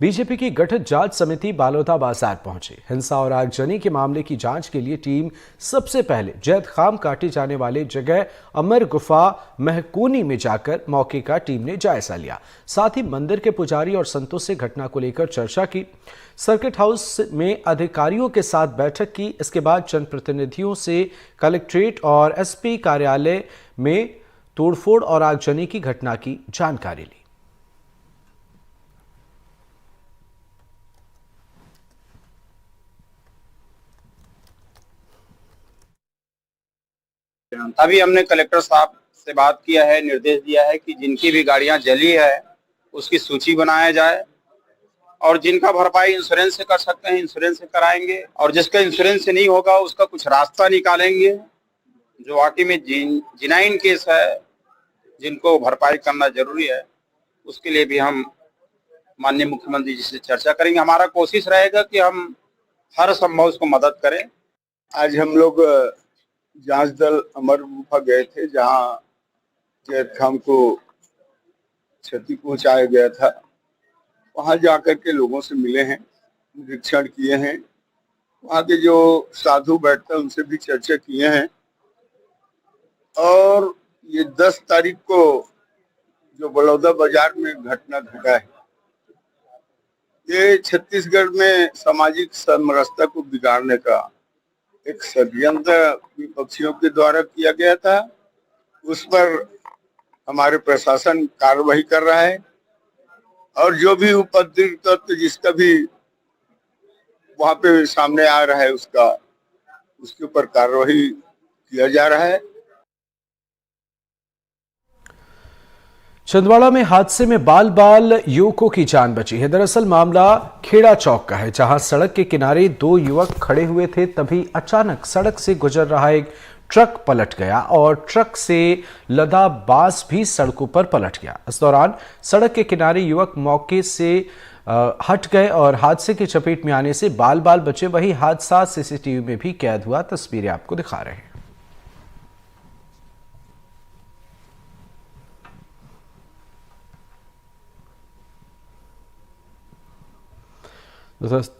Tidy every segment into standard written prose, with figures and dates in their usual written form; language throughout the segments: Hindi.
बीजेपी की गठित जांच समिति बालोदा बाजार पहुंची। हिंसा और आगजनी के मामले की जांच के लिए टीम सबसे पहले जैद खाम काटे जाने वाले जगह अमर गुफा महकूनी में जाकर मौके का टीम ने जायजा लिया। साथ ही मंदिर के पुजारी और संतों से घटना को लेकर चर्चा की। सर्किट हाउस में अधिकारियों के साथ बैठक की। इसके बाद जनप्रतिनिधियों से कलेक्ट्रेट और एसपी कार्यालय में तोड़फोड़ और आगजनी की घटना की जानकारी ली। अभी हमने कलेक्टर साहब से बात किया है, निर्देश दिया है कि जिनकी भी गाड़ियां जली है उसकी सूची बनाया जाए और जिनका भरपाई इंश्योरेंस से कर सकते हैं इंश्योरेंस से कराएंगे और जिसका इंश्योरेंस से नहीं होगा उसका कुछ रास्ता निकालेंगे। जो वाकई में जिनाइन केस है जिनको भरपाई करना जरूरी है उसके लिए भी हम माननीय मुख्यमंत्री जी से चर्चा करेंगे। हमारा कोशिश रहेगा कि हम हर संभव उसको मदद करें। आज हम लोग जांच दल अमर गुफा गए थे जहां जैद खाम को क्षति पहुंचाया गया था। वहां जाकर के लोगों से मिले हैं, निरीक्षण किए हैं, वहां के जो साधु बैठते हैं उनसे भी चर्चा किए हैं और ये 10 तारीख को जो बलौदा बाजार में घटना घटा है ये छत्तीसगढ़ में सामाजिक समरसता को बिगाड़ने का एक षड्यंत्र विपक्षियों के द्वारा किया गया था। उस पर हमारे प्रशासन कार्रवाई कर रहा है और जो भी उपद्रवी तत्व जिसका भी वहां पे सामने आ रहा है उसके ऊपर कार्रवाई किया जा रहा है। छिंदवाड़ा में हादसे में बाल युवकों की जान बची है। दरअसल मामला खेड़ा चौक का है, जहां सड़क के किनारे 2 युवक खड़े हुए थे। तभी अचानक सड़क से गुजर रहा एक ट्रक पलट गया और ट्रक से लदा बांस भी सड़कों पर पलट गया। इस दौरान सड़क के किनारे युवक मौके से हट गए और हादसे की चपेट में आने से बाल बचे। वही हादसा सीसीटीवी में भी कैद हुआ। तस्वीरें आपको दिखा रहे हैं।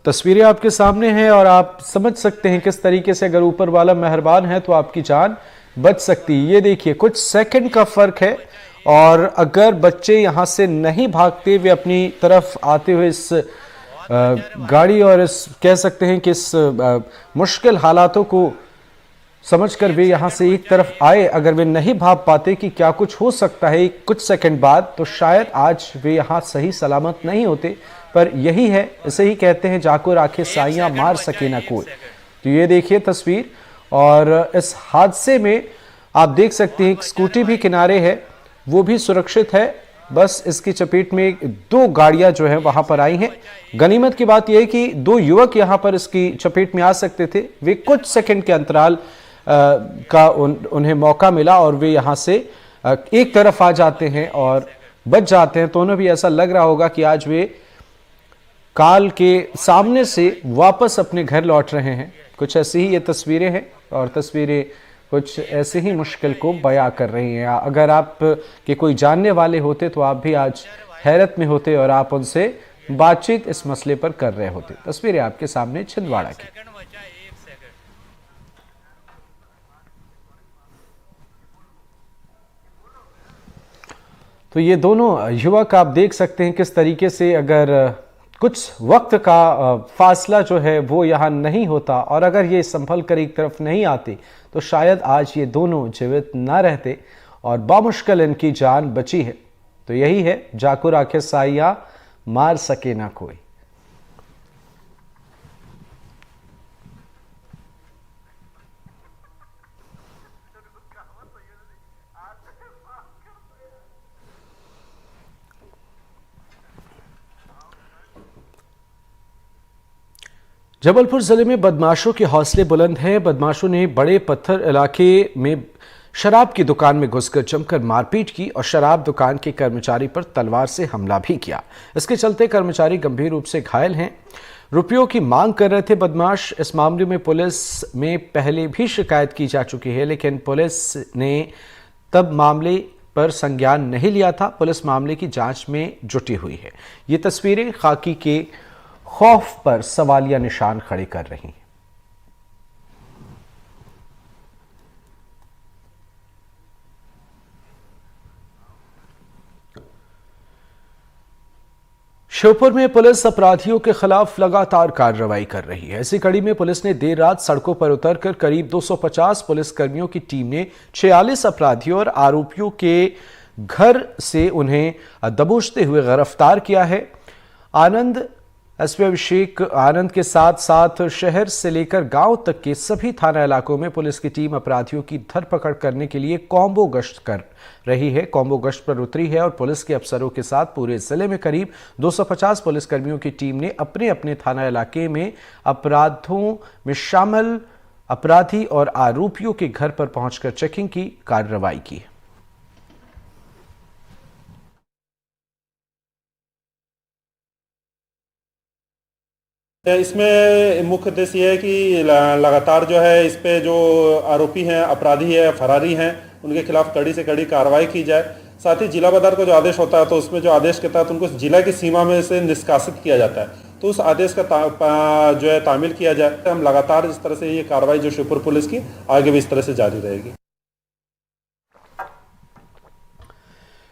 तस्वीरें आपके सामने हैं और आप समझ सकते हैं किस तरीके से अगर ऊपर वाला मेहरबान है तो आपकी जान बच सकती है। ये देखिए कुछ सेकंड का फर्क है और अगर बच्चे यहां से नहीं भागते हुए अपनी तरफ आते हुए इस गाड़ी और इस कह सकते हैं कि इस मुश्किल हालातों को समझकर वे यहां से एक तरफ आए, अगर वे नहीं भाग पाते कि क्या कुछ हो सकता है कुछ सेकंड बाद, तो शायद आज वे यहां सही सलामत नहीं होते। पर यही है, इसे ही कहते हैं जाको राखे साइयां मार सके ना कोई। तो ये देखिए तस्वीर और इस हादसे में आप देख सकते हैं एक स्कूटी भी किनारे है, वो भी सुरक्षित है। बस इसकी चपेट में 2 गाड़ियां जो है वहां पर आई हैं। गनीमत की बात यह है कि 2 युवक यहां पर इसकी चपेट में आ सकते थे। वे कुछ सेकंड के अंतराल का उन्हें मौका मिला और वे यहां से एक तरफ आ जाते हैं और बच जाते हैं। तो उन्हें भी ऐसा लग रहा होगा कि आज वे काल के सामने से वापस अपने घर लौट रहे हैं। कुछ ऐसी ही ये तस्वीरें हैं और तस्वीरें कुछ ऐसे ही मुश्किल को बयां कर रही हैं। अगर आप के कोई जानने वाले होते तो आप भी आज हैरत में होते और आप उनसे बातचीत इस मसले पर कर रहे होते। तस्वीरें आपके सामने छिंदवाड़ा की। तो ये दोनों युवक आप देख सकते हैं किस तरीके से अगर कुछ वक्त का फासला जो है वो यहाँ नहीं होता और अगर ये संभल कर एक तरफ नहीं आते तो शायद आज ये दोनों जीवित ना रहते और बामुश्किल इनकी जान बची है। तो यही है जाको राखे साइया मार सके ना कोई। जबलपुर जिले में बदमाशों के हौसले बुलंद हैं। बदमाशों ने बड़े पत्थर इलाके में शराब की दुकान में घुसकर जमकर मारपीट की और शराब दुकान के कर्मचारी पर तलवार से हमला भी किया। इसके चलते कर्मचारी गंभीर रूप से घायल हैं। रुपयों की मांग कर रहे थे बदमाश। इस मामले में पुलिस में पहले भी शिकायत की जा चुकी है, लेकिन पुलिस ने तब मामले पर संज्ञान नहीं लिया था। पुलिस मामले की जांच में जुटी हुई है। ये तस्वीरें खाकी के खौफ पर सवालिया निशान खड़े कर रही हैं। श्योपुर में पुलिस अपराधियों के खिलाफ लगातार कार्रवाई कर रही है। इसी कड़ी में पुलिस ने देर रात सड़कों पर उतरकर करीब 250 पुलिसकर्मियों की टीम ने 46 अपराधियों और आरोपियों के घर से उन्हें दबोचते हुए गिरफ्तार किया है। आनंद एसपी अभिषेक आनंद के साथ साथ शहर से लेकर गांव तक के सभी थाना इलाकों में पुलिस की टीम अपराधियों की धरपकड़ करने के लिए कॉम्बो गश्त कर रही है। कॉम्बो गश्त पर उतरी है और पुलिस के अफसरों के साथ पूरे जिले में करीब 250 पुलिसकर्मियों की टीम ने अपने अपने थाना इलाके में अपराधों में शामिल अपराधी और आरोपियों के घर पर पहुंचकर चेकिंग की कार्रवाई की। इसमें मुख्य उद्देश्य ये है कि लगातार जो है इस पे जो आरोपी हैं, अपराधी है, फरारी हैं, उनके खिलाफ कड़ी से कड़ी कार्रवाई की जाए। साथ ही जिला बदर का जो आदेश होता है तो उसमें जो आदेश के तहत उनको जिला की सीमा में से निष्कासित किया जाता है, तो उस आदेश का जो है तामील किया जाए। हम लगातार इस तरह से ये कार्रवाई जो श्योपुर पुलिस की आगे भी इस तरह से जारी रहेगी।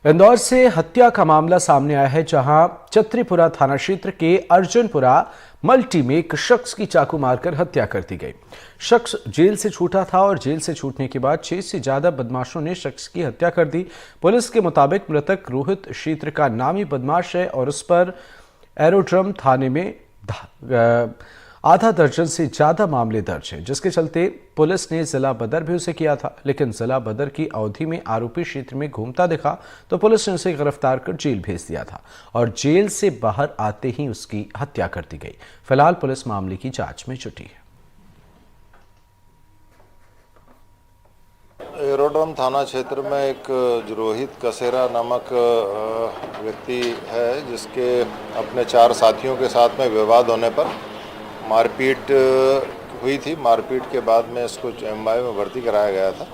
इंदौर से हत्या का मामला सामने आया है, जहां चत्रीपुरा थाना क्षेत्र के अर्जुनपुरा मल्टी में एक शख्स की चाकू मारकर हत्या कर दी गई। शख्स जेल से छूटा था और जेल से छूटने के बाद 6 से ज्यादा बदमाशों ने शख्स की हत्या कर दी। पुलिस के मुताबिक मृतक रोहित क्षेत्र का नामी बदमाश है और उस पर एरोड्रम थाने में आधा दर्जन से ज्यादा मामले दर्ज हैं, जिसके चलते पुलिस ने जिला बदर भी उसे किया था। लेकिन जिला बदर की अवधि में आरोपी क्षेत्र में घूमता दिखा तो पुलिस ने उसे गिरफ्तार कर जेल भेज दिया था और जेल से बाहर आते ही उसकी हत्या कर दी गई। फिलहाल पुलिस मामले की जांच में जुटी है। एरोड्रम थाना क्षेत्र में एक रोहित कसेरा नामक व्यक्ति है, जिसके अपने 4 साथियों के साथ में विवाद होने पर मारपीट हुई थी। मारपीट के बाद में इसको एमआई में भर्ती कराया गया था।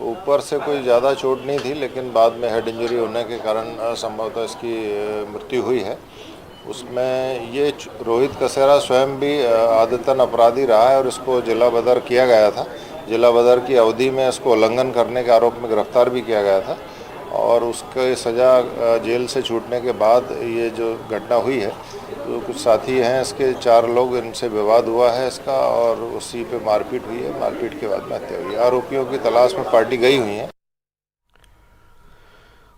ऊपर से कोई ज़्यादा चोट नहीं थी, लेकिन बाद में हेड इंजरी होने के कारण संभवतः इसकी मृत्यु हुई है। उसमें ये रोहित कसेरा स्वयं भी आदतन अपराधी रहा है और इसको जिला बदर किया गया था। जिला बदर की अवधि में इसको उल्लंघन करने के आरोप में गिरफ्तार भी किया गया था और उसके सज़ा जेल से छूटने के बाद ये जो घटना हुई है, तो कुछ साथी हैं इसके 4 लोग, इनसे विवाद हुआ है इसका और उसी पे मारपीट हुई है। मारपीट के बाद में हत्या हुई है। आरोपियों की तलाश में पार्टी गई हुई है।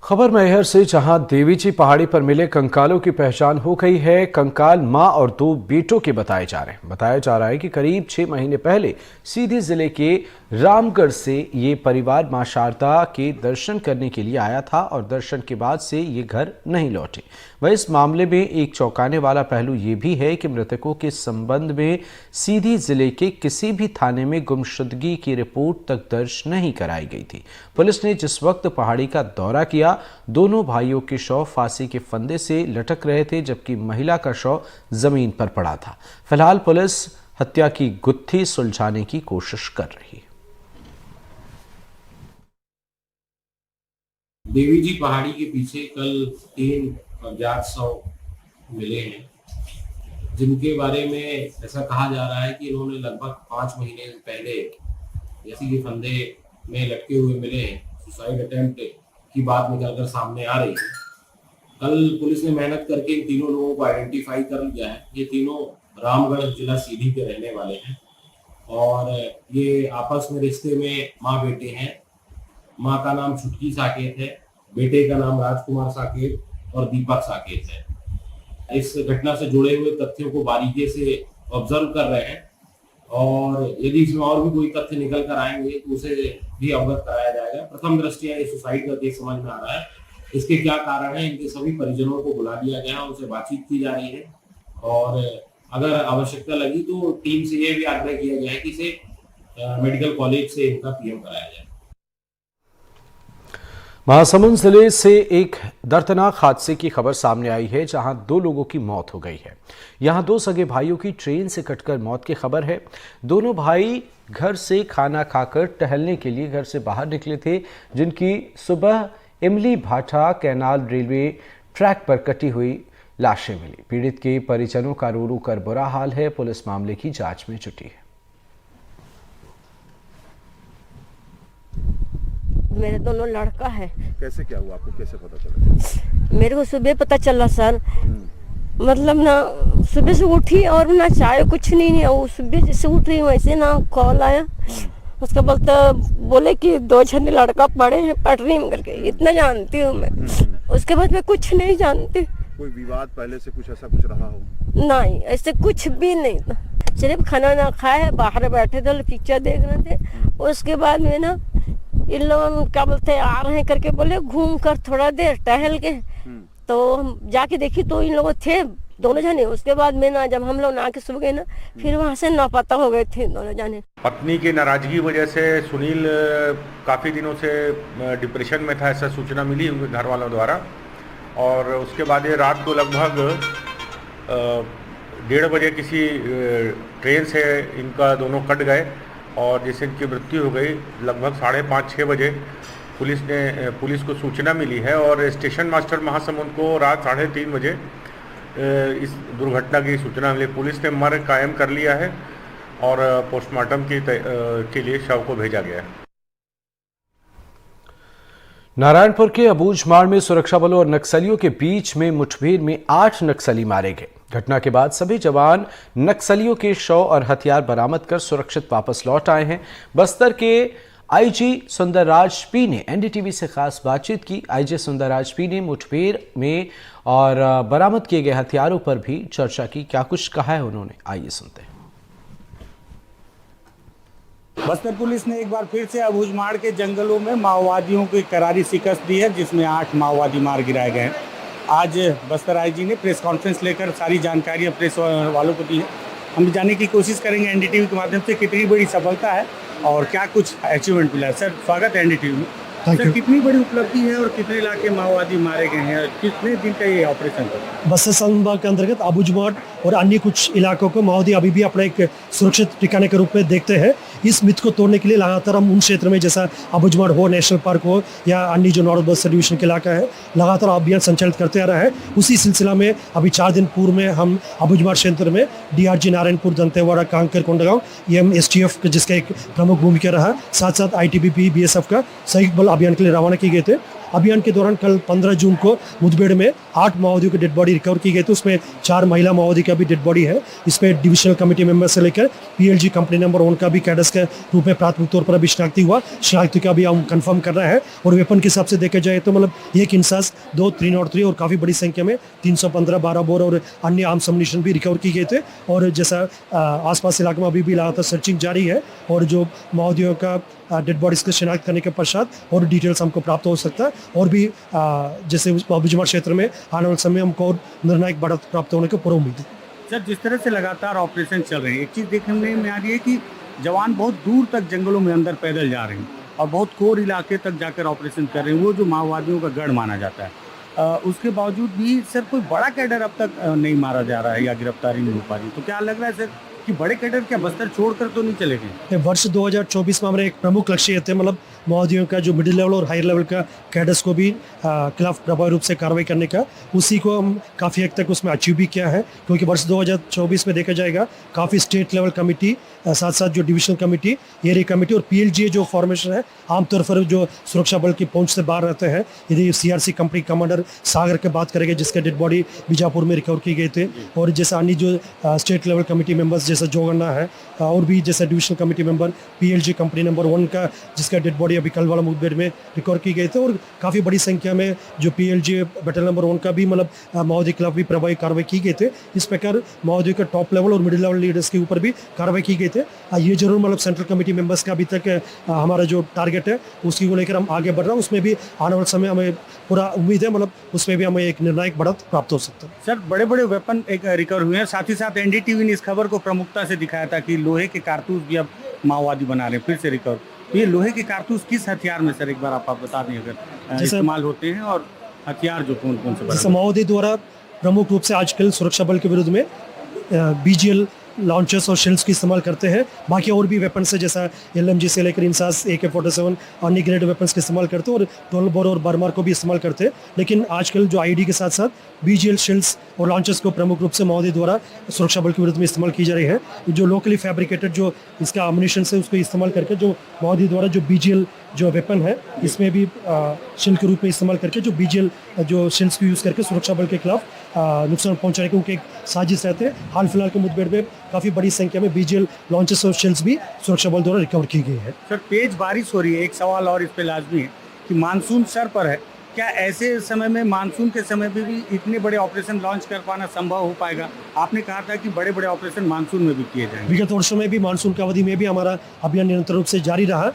खबर मैहर से, जहां देवीजी पहाड़ी पर मिले कंकालों की पहचान हो गई है। कंकाल मां और 2 बेटों के बताए जा रहे हैं। बताया जा रहा है कि करीब 6 महीने पहले सीधी जिले के रामगढ़ से ये परिवार मां शारदा के दर्शन करने के लिए आया था और दर्शन के बाद से ये घर नहीं लौटे। वह इस मामले में एक चौंकाने वाला पहलू ये भी है कि मृतकों के संबंध में सीधी जिले के किसी भी थाने में गुमशुदगी की रिपोर्ट तक दर्ज नहीं कराई गई थी। पुलिस ने जिस वक्त पहाड़ी का दौरा किया, दोनों भाइयों के शव फांसी के फंदे से लटक रहे थे, जबकि महिला का शव जमीन पर पड़ा था। फिलहाल पुलिस हत्या की गुत्थी सुलझाने की कोशिश कर रही है। देवीजी पहाड़ी के पीछे कल 3 अज्ञात शव मिले हैं, जिनके बारे में ऐसा कहा जा रहा है कि इन्होंने लगभग 5 महीने पहले फांसी के फंदे में लटके हुए मिले हैं। सुसाइड अटेम्प्ट की बात निकलकर सामने आ रही है। कल पुलिस ने मेहनत करके इन तीनों लोगों को आइडेंटिफाई कर लिया है। ये तीनों रामगढ़ जिला सीधी के रहने वाले हैं और ये आपस में रिश्ते में माँ बेटे हैं। माँ का नाम छुटकी साकेत है, बेटे का नाम राजकुमार साकेत और दीपक साकेत है। इस घटना से जुड़े हुए तथ्यों को बारीकी से ऑब्जर्व कर रहे हैं और यदि इसमें और भी कोई तथ्य निकल कर आएंगे तो उसे भी अवगत कराया जाएगा। प्रथम दृष्टया ये सुसाइड का केस समझ में आ रहा है। इसके क्या कारण है, इनके सभी परिजनों को बुला लिया गया, उनसे बातचीत की जा रही है और अगर आवश्यकता लगी तो टीम से यह भी आग्रह किया गया है कि इसे मेडिकल कॉलेज से इनका पीएम कराया जाए। महासमुंद जिले से एक दर्दनाक हादसे की खबर सामने आई है, जहां 2 लोगों की मौत हो गई है। यहां 2 सगे भाइयों की ट्रेन से कटकर मौत की खबर है। दोनों भाई घर से खाना खाकर टहलने के लिए घर से बाहर निकले थे, जिनकी सुबह इमली भाटा कैनाल रेलवे ट्रैक पर कटी हुई लाशें मिली। पीड़ित के परिजनों का रो रो कर बुरा हाल है। पुलिस मामले की जांच में जुटी है। मेरे दोनों लड़का है। कैसे क्या हुआ, आपको कैसे पता चला? मेरे को सुबह पता चला सर, मतलब ना सुबह से उठी और ना चाय कुछ नहीं है। वो सुबह जैसे उठ रही वैसे ना कॉल आया, उसके बाद तो बोले कि 2 जने लड़का पड़े हैं पटरी में करके, इतना जानती हूँ मैं। उसके बाद मैं कुछ नहीं जानती। कोई विवाद पहले से कुछ ऐसा कुछ रहा हो? नहीं, ऐसे कुछ भी नहीं था। सिर्फ खाना ना खाए, बाहर बैठे थे, पिक्चर देख रहे थे। उसके बाद में ना इन लोग क्या बोलते आ रहे हैं करके बोले घूम कर थोड़ा देर टहल के, तो हम जाके देखी तो इन लोग थे 2 जने। उसके बाद में ना जब हम लोग ना के सो गए ना, फिर वहाँ से नापता हो गए थे 2 जने। पत्नी की नाराजगी वजह से सुनील काफ़ी दिनों से डिप्रेशन में था, ऐसा सूचना मिली उनके घर वालों द्वारा। और उसके बाद ये रात को लगभग 1:30 बजे किसी ट्रेन से इनका दोनों कट गए और जिससे इनकी मृत्यु हो गई। लगभग 5:30-6 बजे पुलिस को सूचना मिली है और स्टेशन मास्टर महासमुंद को रात 3:30 बजे इस दुर्घटना की सूचना मिली। पुलिस ने मर्ग कायम कर लिया है और पोस्टमार्टम के लिए शव को भेजा गया है। नारायणपुर के अबूझमाड़ में सुरक्षा बलों और नक्सलियों के बीच में मुठभेड़ में 8 नक्सली मारे गए। घटना के बाद सभी जवान नक्सलियों के शव और हथियार बरामद कर सुरक्षित वापस लौट आए हैं। बस्तर के आईजी सुंदरराज पी ने एनडीटीवी से खास बातचीत की। आईजी सुंदरराज पी ने मुठभेड़ में और बरामद किए गए हथियारों पर भी चर्चा की। क्या कुछ कहा है उन्होंने, आइए सुनते हैं। बस्तर पुलिस ने एक बार फिर से अबूझमाड़ के जंगलों में माओवादियों की करारी शिकस्त दी है, जिसमें 8 माओवादी मार गिराए गए हैं। आज बस्तर आईजी ने प्रेस कॉन्फ्रेंस लेकर सारी जानकारियां प्रेस वालों को दी है। हम जानने की कोशिश करेंगे एनडीटीवी के माध्यम से कितनी बड़ी सफलता है और क्या कुछ अचीवमेंट मिला है। सर, स्वागत है एनडीटीवी में। सर, कितनी बड़ी उपलब्धि है और कितने इलाके माओवादी मारे गए हैं, कितने दिन का ये ऑपरेशन था? बस्तर संभाग के अंतर्गत अबूझमाड़ और अन्य कुछ इलाकों को माओवादी अभी भी अपना एक सुरक्षित ठिकाने के रूप में देखते हैं। इस मिथ को तोड़ने के लिए लगातार हम उन क्षेत्र में, जैसा अबूझमाड़ हो, नेशनल पार्क हो या अन्य जो नॉर्थ बस्तर डिवीजन के इलाका है, लगातार अभियान संचालित करते आ रहा है। उसी सिलसिला में अभी 4 दिन पूर्व में हम अबूझमाड़ क्षेत्र में DRG Narayanpur, Dantewada, conquer, Kondagaon, STF जिसका एक प्रमुख भूमिका रहा, साथ साथ आईटीबीपी, बीएसएफ का संयुक्त बल अभियान के लिए रवाना किए गए थे। अभियान के दौरान कल 15 जून को मुठभेड़ में 8 माओवादियों की डेड बॉडी रिकवर की गई थी। उसमें 4 महिला माओवादी का भी डेड बॉडी है। इसमें डिविजनल कमेटी मेंबर से लेकर पीएलजी कंपनी नंबर 1 का भी कैडर्स के रूप में प्राथमिक तौर पर अभी शनाख्ती हुआ। शनाख्ती का भी हम कंफर्म कर रहे हैं। और वेपन के हिसाब से देखा जाए तो मतलब एक इंसास, 2 303 और काफ़ी बड़ी संख्या में 315 12 बोर और अन्य आर्म्स अम्युनिशन भी रिकवर किए गए थे। और जैसा आसपास इलाके में अभी भी लगातार सर्चिंग जारी है और जो माओवादियों का डेड बॉडीज को शिनाख्त करने के पश्चात और डिटेल्स हमको प्राप्त हो सकता है। और भी जैसे अबूझमाड़ क्षेत्र में आने वाले समय हमको और निर्णायक बढ़त प्राप्त होने की पूरी उम्मीद है। सर, जिस तरह से लगातार ऑपरेशन चल रहे हैं, एक चीज़ देखने में आ रही है कि जवान बहुत दूर तक जंगलों में अंदर पैदल जा रहे हैं और बहुत कोर इलाके तक जाकर ऑपरेशन कर रहे हैं, वो जो माओवादियों का गढ़ माना जाता है। उसके बावजूद भी सर कोई बड़ा कैडर अब तक नहीं मारा जा रहा है या गिरफ्तारी नहीं हो पा रही, तो क्या लग रहा है सर कि बड़े कैडर क्या बस्तर छोड़कर तो नहीं चले गए? वर्ष 2024 में हमारे एक प्रमुख लक्ष्य थे, मतलब माओवादियों का जो मिडिल लेवल और हायर लेवल का कैडर्स को भी खिलाफ प्रभावी रूप से कार्रवाई करने का, उसी को हम काफ़ी हद तक उसमें अचीव भी किया है। क्योंकि वर्ष 2024 में देखा जाएगा काफ़ी स्टेट लेवल कमेटी, साथ साथ जो डिविजनल कमेटी, एरिया कमेटी और पीएलजी जो फॉर्मेशन है, आमतौर पर जो सुरक्षा बल की पहुंच से बाहर रहते हैं। यदि सीआरसी कंपनी कमांडर सागर की बात करेंगे, जिसके डेड बॉडी बीजापुर में रिकवर की गए थे, और जैसा अन्य जो स्टेट लेवल कमेटी मेंबर्स जैसा जोगन्ना है, और भी जैसे divisional committee member PLG company number 1 का, जिसका डेड बॉडी अभी कल वाला मुठभेड़ में रिकवर की गए थे। और काफ़ी बड़ी संख्या में जो पीएलजी बैटल नंबर 1 का भी मतलब माओवादी के खिलाफ भी प्रभावी कार्रवाई की गई थे। इस प्रकार माओवादी के टॉप लेवल और मिडिल लेवल लीडर्स के ऊपर भी कार्रवाई की गई थे। ये जरूर मतलब सेंट्रल कमेटी मेंबर्स का अभी तक हमारा जो टारगेट है उसकी को लेकर हम आगे बढ़ रहे हैं। उसमें भी आने वाले समय हमें पूरा उम्मीद है, मतलब उसमें भी हमें एक निर्णायक बढ़त प्राप्त हो सकता है। सर, बड़े बड़े वेपन एक रिकवर हुए हैं। साथ ही साथ एनडीटीवी ने इस खबर को प्रमुखता से दिखाया था कि लोहे के कारतूस भी अब माओवादी बना रहे हैं, फिर से रिकवर। तो ये लोहे के कारतूस किस हथियार में सर, एक बार आप बता दें अगर इस्तेमाल होते हैं, और हथियार जो कौन कौन से? जैसे माओवादी द्वारा प्रमुख रूप से आजकल सुरक्षा बल के विरुद्ध में बीजीएल लॉन्चर्स और शेल्स की इस्तेमाल करते हैं। बाकी और भी वेपन है जैसा LMG से लेकर इंसास AK-47 अन्य ग्रेड वेपन्स का इस्तेमाल करते हैं और 12 बोर और बर्मार को भी इस्तेमाल करते हैं। लेकिन आजकल जो IED के साथ साथ BGL शेल्स और लॉन्चर्स को प्रमुख रूप से माओवादी द्वारा सुरक्षा बल के विरुद्ध में इस्तेमाल की जा रही है। जो लोकली फैब्रिकेटेड जो इसका अम्युनिशन है उसको इस्तेमाल करके जो माओवादी द्वारा जो BGL जो वेपन है इसमें भी शेल के रूप में इस्तेमाल करके जो BGL जो शेल्स को यूज़ करके सुरक्षा बल के खिलाफ नुकसान पहुंचाने के उनके एक साजिश रहते हैं। हाल फिलहाल के मुठभेड़ में काफ़ी बड़ी संख्या में BGL लॉन्चर्स और शेल्स भी सुरक्षा बल द्वारा रिकवर की गई है। सर तेज बारिश हो रही है, एक सवाल और इस पे लाजमी है कि मानसून सर पर है, क्या ऐसे समय में मानसून के समय में भी इतने बड़े ऑपरेशन लॉन्च कर पाना संभव हो पाएगा? आपने कहा था कि बड़े बड़े ऑपरेशन मानसून में भी किए जाएंगे। विगत वर्षों में भी मानसून की अवधि में भी हमारा अभियान निरंतर रूप से जारी रहा।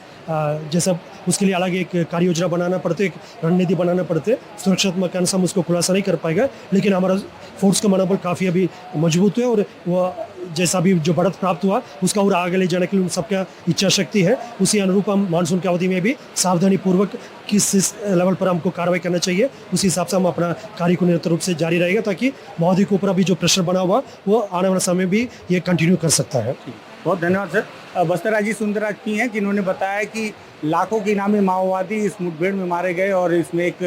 जैसा उसके लिए अलग एक कार्य योजना बनाना पड़ते, एक रणनीति बनाना पड़ते। सुरक्षात्मक कारण से हम उसको खुलासा नहीं कर पाएगा, लेकिन हमारा फोर्स का मनोबल काफ़ी अभी मजबूत है और वह जैसा भी जो बढ़त प्राप्त हुआ उसका और आगे ले जाने के लिए उन सबका इच्छा शक्ति है। उसी अनुरूप हम मानसून की अवधि में भी सावधानी पूर्वक किस लेवल पर हमको कार्रवाई करना चाहिए उसी हिसाब से हम अपना कार्य को निरंतर रूप से जारी रहेगा, ताकि माओवादी के ऊपर अभी जो प्रेशर बना हुआ वो आने वाले समय भी ये कंटिन्यू कर सकता है। बहुत धन्यवाद सर। बस्तराजी सुंदरराज पी हैं जिन्होंने बताया कि लाखों के इनामी माओवादी इस मुठभेड़ में मारे गए और इसमें एक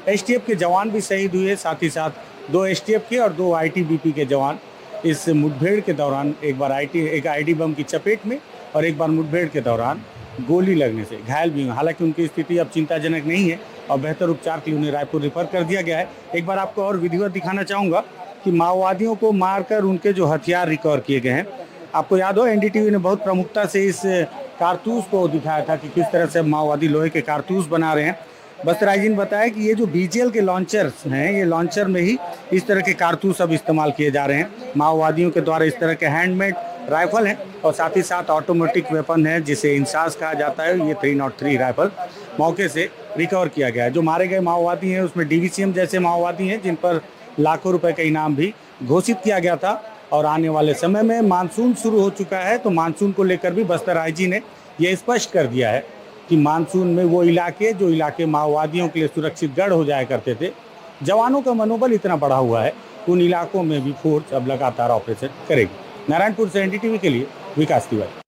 STF के जवान भी शहीद हुए, साथ ही साथ 2 STF के और 2 ITBP के जवान इस मुठभेड़ के दौरान एक बार एक ID बम की चपेट में और एक बार मुठभेड़ के दौरान गोली लगने से घायल भी हुए। हालांकि उनकी स्थिति अब चिंताजनक नहीं है और बेहतर उपचार के लिए उन्हें रायपुर रेफर कर दिया गया है। एक बार आपको और विधिवत दिखाना चाहूँगा कि माओवादियों को मारकर उनके जो हथियार रिकवर किए गए हैं, आपको याद हो NDTV ने बहुत प्रमुखता से इस कारतूस को दिखाया था कि किस तरह से माओवादी लोहे के कारतूस बना रहे हैं। बस्तराज जी ने बताया कि ये जो BGL के लॉन्चर्स हैं, ये लॉन्चर में ही इस तरह के कारतूस अब इस्तेमाल किए जा रहे हैं। माओवादियों के द्वारा इस तरह के हैंडमेड राइफल हैं और साथ ही साथ ऑटोमेटिक वेपन है जिसे इंसास कहा जाता है। ये 303 राइफल मौके से रिकवर किया गया है। जो मारे गए माओवादी हैं उसमें DVCM जैसे माओवादी हैं जिन पर लाखों रुपए का इनाम भी घोषित किया गया था। और आने वाले समय में मानसून शुरू हो चुका है, तो मानसून को लेकर भी बस्तर IG ने यह स्पष्ट कर दिया है कि मानसून में वो इलाके जो इलाके माओवादियों के लिए सुरक्षित गढ़ हो जाया करते थे, जवानों का मनोबल इतना बढ़ा हुआ है, उन इलाकों में भी फोर्स अब लगातार ऑपरेशन करेगी। नारायणपुर से NDTV के लिए विकास तिवारी।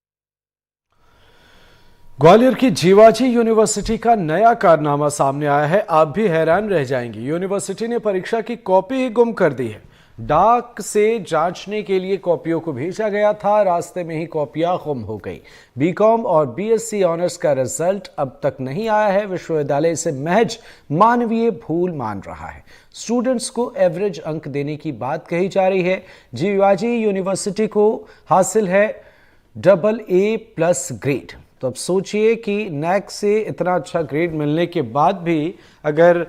ग्वालियर की जीवाजी यूनिवर्सिटी का नया कारनामा सामने आया है, आप भी हैरान रह जाएंगे। यूनिवर्सिटी ने परीक्षा की कॉपी ही गुम कर दी है। डाक से जांचने के लिए कॉपियों को भेजा गया था, रास्ते में ही कॉपियां गुम हो गई। BCom और BSc ऑनर्स का रिजल्ट अब तक नहीं आया है। विश्वविद्यालय इसे महज मानवीय भूल मान रहा है। स्टूडेंट्स को एवरेज अंक देने की बात कही जा रही है। जीवाजी यूनिवर्सिटी को हासिल है AA+ ग्रेड। तो अब सोचिए कि NAC से इतना अच्छा ग्रेड मिलने के बाद भी अगर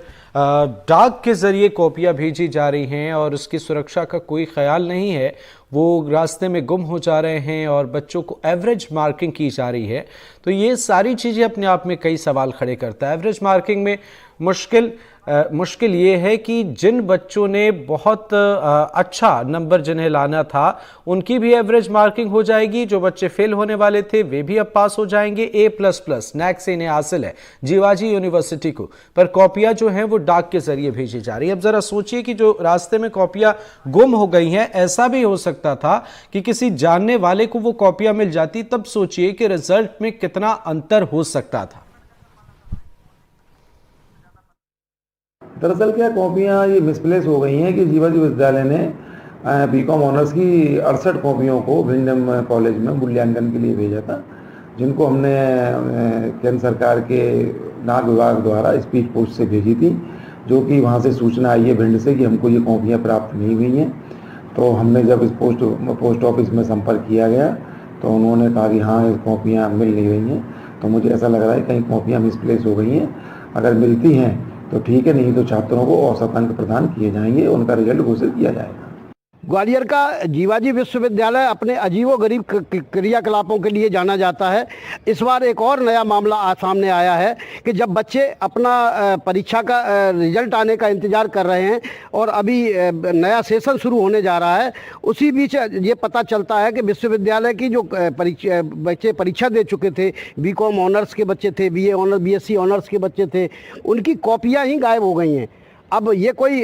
डाक के ज़रिए कॉपियाँ भेजी जा रही हैं और उसकी सुरक्षा का कोई ख्याल नहीं है, वो रास्ते में गुम हो जा रहे हैं और बच्चों को एवरेज मार्किंग की जा रही है, तो ये सारी चीज़ें अपने आप में कई सवाल खड़े करता है। एवरेज मार्किंग में मुश्किल ये है कि जिन बच्चों ने बहुत अच्छा नंबर जिन्हें लाना था उनकी भी एवरेज मार्किंग हो जाएगी। जो बच्चे फेल होने वाले थे वे भी अब पास हो जाएंगे। A++ NAC से इन्हें हासिल है जीवाजी यूनिवर्सिटी को, पर कॉपियाँ जो हैं वो डाक के जरिए भेजी जा रही है। अब जरा सोचिए कि जो रास्ते में कॉपियाँ गुम हो गई हैं, ऐसा भी हो सकता था कि किसी जानने वाले को वो कॉपियाँ मिल जाती, तब सोचिए कि रिजल्ट में कितना अंतर हो सकता था। दरअसल क्या कॉपियाँ ये मिसप्लेस हो गई हैं कि जीवाजी विश्वविद्यालय ने BCom ऑनर्स की 68 कॉपियों को भिंडम कॉलेज में मूल्यांकन के लिए भेजा था, जिनको हमने केंद्र सरकार के डाक विभाग द्वारा स्पीड पोस्ट से भेजी थी, जो कि वहाँ से सूचना आई है भिंड से कि हमको ये कॉपियाँ प्राप्त नहीं हुई हैं। तो हमने जब इस पोस्ट ऑफिस में संपर्क किया गया तो उन्होंने कहा कि हाँ ये कॉपियाँ मिल नहीं रही हैं। तो मुझे ऐसा लग रहा है कहीं कॉपियाँ मिसप्लेस हो गई हैं। अगर मिलती हैं तो ठीक है, नहीं तो छात्रों को औसत अंक प्रदान किए जाएंगे, उनका रिजल्ट घोषित किया जाएगा। ग्वालियर का जीवाजी विश्वविद्यालय अपने अजीबोगरीब क्रियाकलापों के लिए जाना जाता है। इस बार एक और नया मामला सामने आया है कि जब बच्चे अपना परीक्षा का रिजल्ट आने का इंतज़ार कर रहे हैं और अभी नया सेशन शुरू होने जा रहा है, उसी बीच ये पता चलता है कि विश्वविद्यालय की जो बच्चे परीक्षा दे चुके थे, BCom ऑनर्स के बच्चे थे, BA ऑनर्स BSc ऑनर्स के बच्चे थे, उनकी कॉपियाँ ही गायब हो गई हैं। अब ये कोई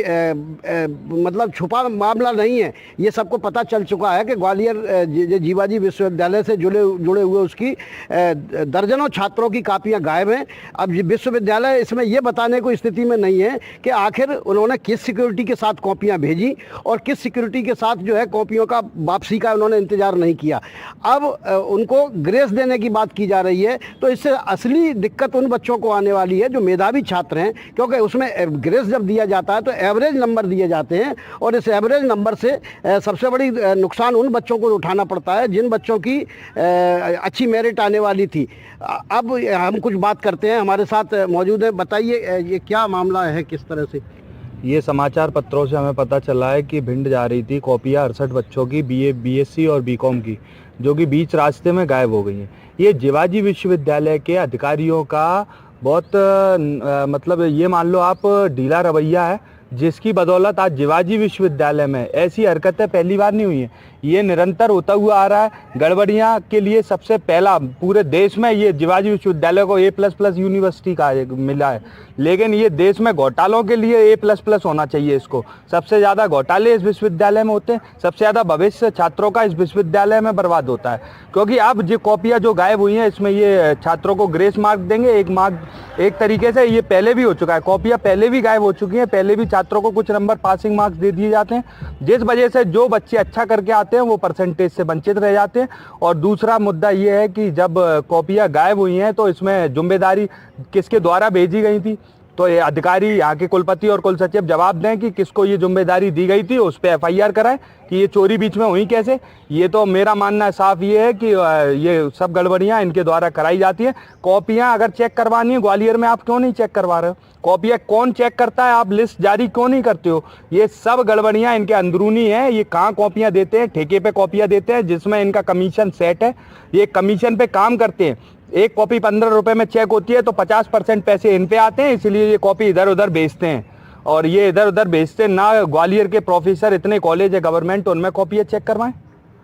मतलब छुपा मामला नहीं है, ये सबको पता चल चुका है कि ग्वालियर जीवाजी विश्वविद्यालय से जुड़े हुए उसकी दर्जनों छात्रों की कापियां गायब हैं। अब विश्वविद्यालय इसमें ये बताने को स्थिति में नहीं है कि आखिर उन्होंने किस सिक्योरिटी के साथ कॉपियां भेजी और किस सिक्योरिटी के साथ जो है कॉपियों का वापसी का उन्होंने इंतजार नहीं किया। अब उनको ग्रेस देने की बात की जा रही है, तो इससे असली दिक्कत उन बच्चों को आने वाली है जो मेधावी छात्र हैं, क्योंकि उसमें ग्रेस जब दिया जाता है तो एवरेज नंबर दिए जाते हैं और इस एवरेज नंबर से सबसे बड़ी नुकसान उन बच्चों को उठाना पड़ता है जिन बच्चों की अच्छी मेरिट आने वाली थी। अब हम कुछ बात करते हैं, हमारे साथ मौजूद है। बताइए ये क्या मामला है, किस तरह से? ये समाचार पत्रों से हमें पता चला है कि भिंड जा रही थी कॉपियाँ 68 बच्चों की BA BSc और BCom की, जो कि बीच रास्ते में गायब हो गई हैं। ये जीवाजी विश्वविद्यालय के अधिकारियों का बहुत मतलब ये मान लो आप ढीला रवैया है, जिसकी बदौलत आज जीवाजी विश्वविद्यालय में ऐसी हरकतें पहली बार नहीं हुई हैं। ये निरंतर होता हुआ आ रहा है। गड़बड़ियाँ के लिए सबसे पहला पूरे देश में ये जीवाजी विश्वविद्यालय को A++ यूनिवर्सिटी का मिला है, लेकिन ये देश में घोटालों के लिए A++ होना चाहिए। इसको सबसे ज़्यादा घोटाले इस विश्वविद्यालय में होते हैं, सबसे ज़्यादा भविष्य छात्रों का इस विश्वविद्यालय में बर्बाद होता है। क्योंकि अब जो कॉपियाँ जो गायब हुई हैं इसमें ये छात्रों को ग्रेस मार्क देंगे, एक तरीके से ये पहले भी हो चुका है, कॉपियाँ पहले भी गायब हो चुकी हैं, पहले भी छात्रों को कुछ नंबर पासिंग मार्क्स दे दिए जाते हैं, जिस वजह से जो बच्चे अच्छा करके आते हैं वो परसेंटेज से वंचित रह जाते हैं। और दूसरा मुद्दा ये है कि जब कॉपियाँ गायब हुई हैं तो इसमें जिम्मेदारी किसके द्वारा भेजी गई थी, तो ये अधिकारी यहाँ के कुलपति और कुल सचिव जवाब दें कि किसको ये जिम्मेदारी दी गई थी, उस पर FIR कराएं कि ये चोरी बीच में हुई कैसे। ये तो मेरा मानना साफ ये है कि ये सब गड़बड़ियाँ इनके द्वारा कराई जाती हैं। कॉपियाँ अगर चेक करवानी है ग्वालियर में, आप क्यों नहीं चेक करवा रहे हो? कॉपियाँ कौन चेक करता है? आप लिस्ट जारी क्यों नहीं करते हो? ये सब गड़बड़ियाँ इनके अंदरूनी हैं। ये कहाँ कॉपियाँ देते हैं? ठेके पे कॉपियाँ देते हैं जिसमें इनका कमीशन सेट है, ये कमीशन पे काम करते हैं। एक कॉपी 15 रुपए में चेक होती है तो 50% पैसे इन पे आते हैं, इसलिए ये कॉपी इधर उधर बेचते हैं। और ये इधर उधर बेचते ना, ग्वालियर के प्रोफेसर इतने कॉलेज है गवर्नमेंट, उनमें कॉपियाँ चेक करवाएं।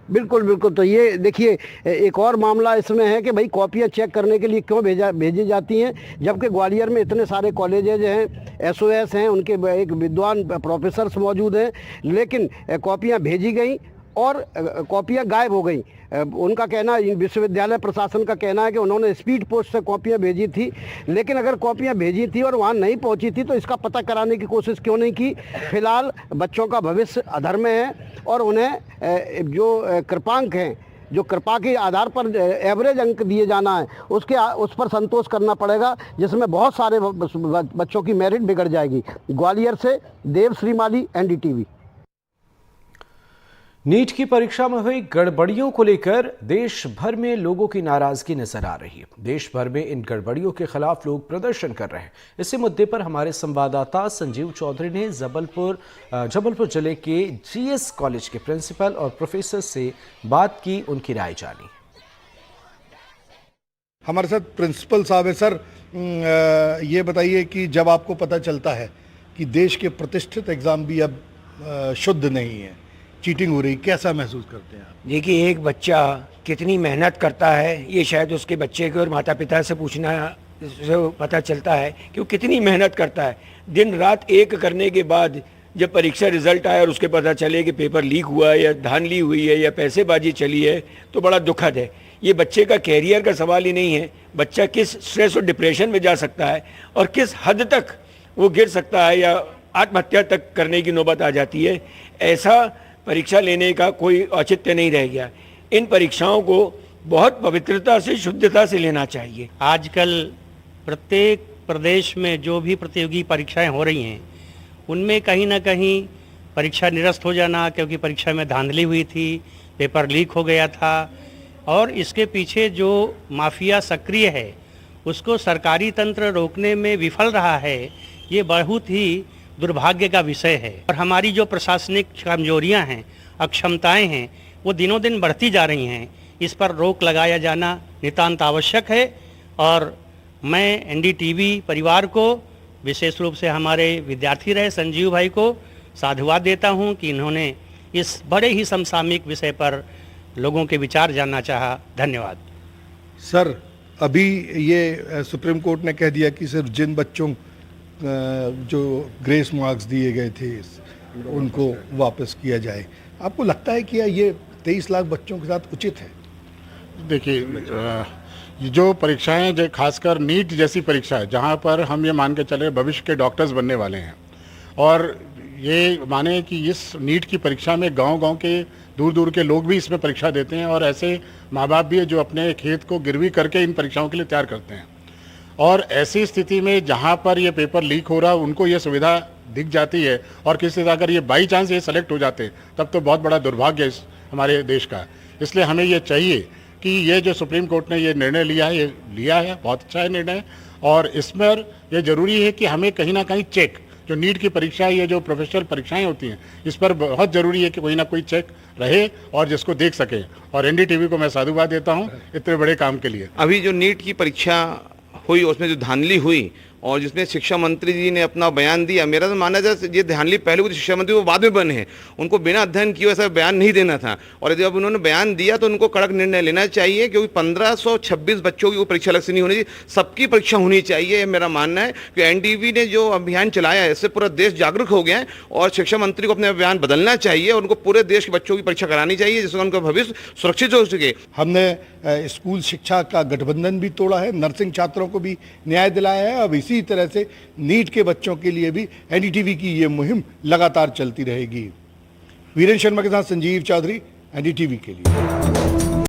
बिल्कुल बिल्कुल। तो ये देखिए एक और मामला इसमें है कि भाई कॉपियाँ चेक करने के लिए क्यों भेजी जाती हैं, जबकि ग्वालियर में इतने सारे कॉलेजेज हैं, SOS हैं, उनके एक विद्वान प्रोफेसर्स मौजूद हैं, लेकिन कॉपियाँ भेजी गई और कॉपियाँ गायब हो गई। उनका कहना, विश्वविद्यालय प्रशासन का कहना है कि उन्होंने स्पीड पोस्ट से कॉपियाँ भेजी थी, लेकिन अगर कॉपियाँ भेजी थी और वहाँ नहीं पहुँची थी तो इसका पता कराने की कोशिश क्यों नहीं की? फिलहाल बच्चों का भविष्य अधर में है और उन्हें जो कृपांक हैं, जो कृपा के आधार पर एवरेज अंक दिए जाना है, उस पर संतोष करना पड़ेगा, जिसमें बहुत सारे बच्चों की मेरिट बिगड़ जाएगी। ग्वालियर से देव श्रीमाली, NDTV। नीट की परीक्षा में हुई गड़बड़ियों को लेकर देश भर में लोगों की नाराजगी नजर आ रही है। देश भर में इन गड़बड़ियों के खिलाफ लोग प्रदर्शन कर रहे हैं। इसी मुद्दे पर हमारे संवाददाता संजीव चौधरी ने जबलपुर जिले के GS कॉलेज के प्रिंसिपल और प्रोफेसर से बात की, उनकी राय जानी। हमारे साथ प्रिंसिपल साहब है। सर, ये बताइए कि जब आपको पता चलता है कि देश के प्रतिष्ठित एग्जाम भी अब शुद्ध नहीं है, चीटिंग हो रही, कैसा महसूस करते हैं आप? देखिए, एक बच्चा कितनी मेहनत करता है ये शायद उसके बच्चे के और माता पिता से पूछना से पता चलता है कि वो कितनी मेहनत करता है। दिन रात एक करने के बाद जब परीक्षा रिजल्ट आया और उसके पता चले कि पेपर लीक हुआ है या धांधली हुई है या पैसेबाजी चली है तो बड़ा दुखद है। ये बच्चे का कैरियर का सवाल ही नहीं है, बच्चा किस स्ट्रेस और डिप्रेशन में जा सकता है और किस हद तक वो गिर सकता है या आत्महत्या तक करने की नौबत आ जाती है। ऐसा परीक्षा लेने का कोई औचित्य नहीं रह गया। इन परीक्षाओं को बहुत पवित्रता से, शुद्धता से लेना चाहिए। आजकल प्रत्येक प्रदेश में जो भी प्रतियोगी परीक्षाएं हो रही हैं उनमें कहीं ना कहीं परीक्षा निरस्त हो जाना, क्योंकि परीक्षा में धांधली हुई थी, पेपर लीक हो गया था, और इसके पीछे जो माफिया सक्रिय है उसको सरकारी तंत्र रोकने में विफल रहा है। ये बहुत ही दुर्भाग्य का विषय है और हमारी जो प्रशासनिक कमजोरियां हैं, अक्षमताएं हैं, वो दिनों दिन बढ़ती जा रही हैं। इस पर रोक लगाया जाना नितांत आवश्यक है और मैं NDTV परिवार को, विशेष रूप से हमारे विद्यार्थी रहे संजीव भाई को साधुवाद देता हूं कि इन्होंने इस बड़े ही समसामयिक विषय पर लोगों के विचार जानना चाहा। धन्यवाद। सर, अभी ये सुप्रीम कोर्ट ने कह दिया कि सिर्फ जिन बच्चों जो ग्रेस मार्क्स दिए गए थे उनको वापस किया जाए। आपको लगता है कि ये 23 लाख बच्चों के साथ उचित है? देखिए, ये जो परीक्षाएं जो खासकर नीट जैसी परीक्षा है जहाँ पर हम ये मान के चले भविष्य के डॉक्टर्स बनने वाले हैं, और ये माने कि इस नीट की परीक्षा में गांव-गांव के दूर दूर के लोग भी इसमें परीक्षा देते हैं, और ऐसे माँ बाप भी है जो अपने खेत को गिरवी करके इन परीक्षाओं के लिए तैयार करते हैं। और ऐसी स्थिति में जहाँ पर ये पेपर लीक हो रहा है उनको ये सुविधा दिख जाती है, और किसी तरह अगर ये बाई चांस ये सेलेक्ट हो जाते तब तो बहुत बड़ा दुर्भाग्य है हमारे देश का। इसलिए हमें ये चाहिए कि ये जो सुप्रीम कोर्ट ने ये निर्णय लिया है, ये लिया है, बहुत अच्छा है निर्णय, और इसमें ये जरूरी है कि हमें कहीं ना कहीं चेक, जो नीट की परीक्षा, ये जो प्रोफेशनल परीक्षाएं होती हैं, इस पर बहुत ज़रूरी है कि कोई ना कोई चेक रहे और जिसको देख सके। और एनडीटीवी को मैं साधुवाद देता हूं इतने बड़े काम के लिए। अभी जो नीट की परीक्षा हुई उसमें जो धांधली हुई और जिसमें शिक्षा मंत्री जी ने अपना बयान दिया, मेरा तो मानना है ये धांधली पहले वो शिक्षा मंत्री वो बाद में बने हैं, उनको बिना अध्ययन किए ऐसा बयान नहीं देना था। और जब उन्होंने बयान दिया तो उनको कड़क निर्णय लेना चाहिए, क्योंकि 1526 बच्चों की वो परीक्षा अलग से नहीं होनी चाहिए, सबकी परीक्षा होनी चाहिए। ये मेरा मानना है कि एनडीवी ने जो अभियान चलाया है इससे पूरा देश जागरूक हो गया है, और शिक्षा मंत्री को अपने बयान बदलना चाहिए और उनको पूरे देश के बच्चों की परीक्षा करानी चाहिए जिससे उनका भविष्य सुरक्षित हो सके। हमने स्कूल शिक्षा का गठबंधन भी तोड़ा है, नर्सिंग छात्रों को भी न्याय दिलाया है। अब इसी तरह से नीट के बच्चों के लिए भी एनडीटीवी की ये मुहिम लगातार चलती रहेगी। वीरेंद्र शर्मा के साथ संजीव चौधरी, एनडीटीवी के लिए।